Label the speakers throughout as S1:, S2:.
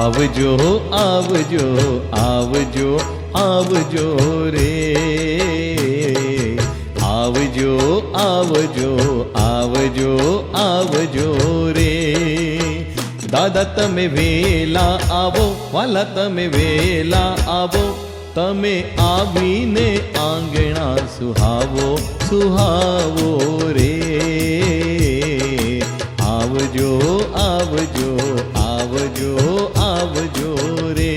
S1: आवजो आवजो आवजो आवजो रे आवजो आवजो आवजो आवजो रे दादा तमे वेला आवो वाला तमे वेला आवो तमे आवीने आंगणा सुहावो सुहावो रे आवजो आवजो आवजो आवजो रे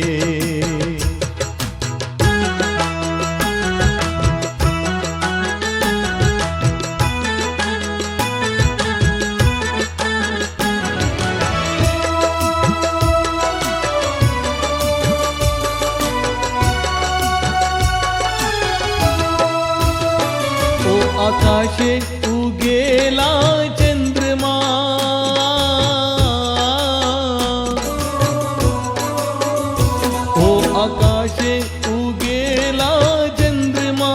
S1: आकाशे उगेला चंद्रमा ओ आकाशे उगेला चंद्रमा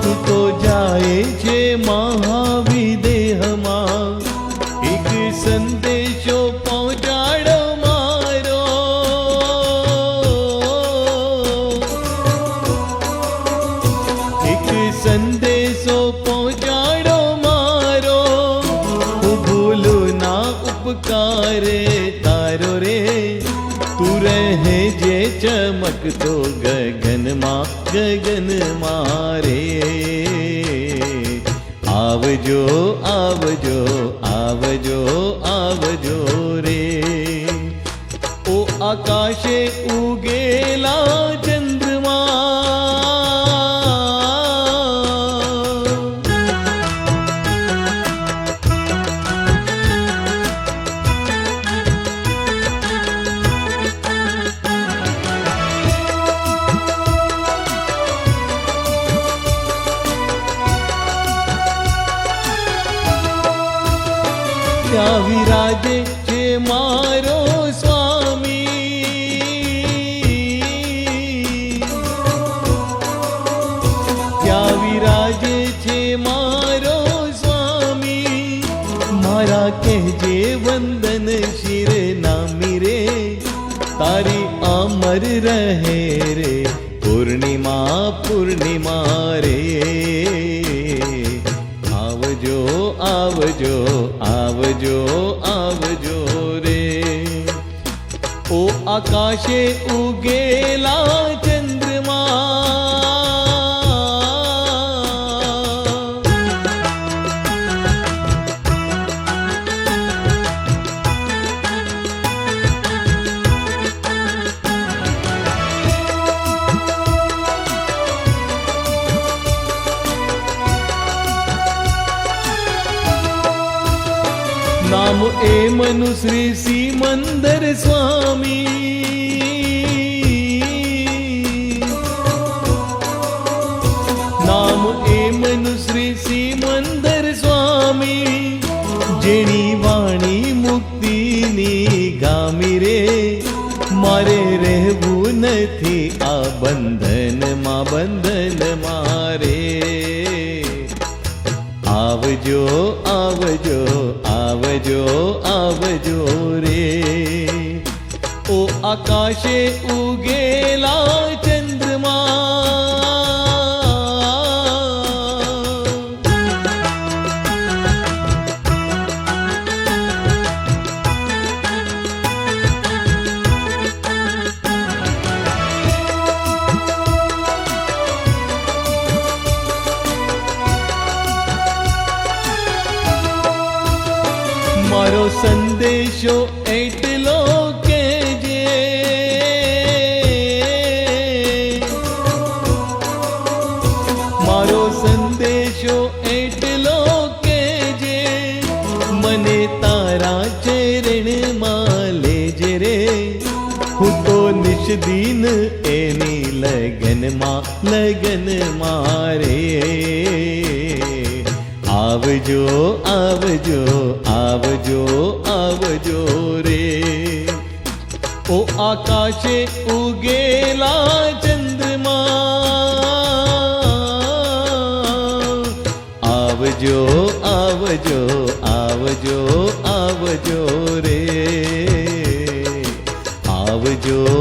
S1: तू तो जाए छे महाविदेहमा एक संदेशो पहोंचाड़ो मारो एक संदेशो पहुंचाड़ो मारो भूलो ना उपकारे तारो रे तू रहे जे चमकतो गगन मारे आवजो आवजो आवजो आवजो रे ओ आकाशे उगेला चंद्रमा क्या विराजे छे मारो स्वामी क्या विराजे छे मारो स्वामी मारा कहजे वंदन शिर नामी रे तारी अमर रहे रे पूर्णिमा पूर्णिमा रे आवजो आवजो आवजो आवजो रे ओ आकाशे उगेला चंद्रमा नाम ए मनुश्री सिमंदर स्वामी नाम ए मनुश्री सिमंदर स्वामी जेनी वाणी मुक्तिनी गामी रे मारे रहवू नथी आ बंधन मारे आवजो आवजो आवजो आवजो रे ओ आकाशे उगेला चंद्रमा मारो संदेशो एटलो केजे मारो संदेशो एटलो केजे मने तारा चरण माले जे रे हूँ तो निष्दीन एनी लगन मारे आवजो आवजो आवजो आवजो रे ओ आकाशे उगेला चंद्रमा आवजो आवजो आवजो आवजो रे આવજો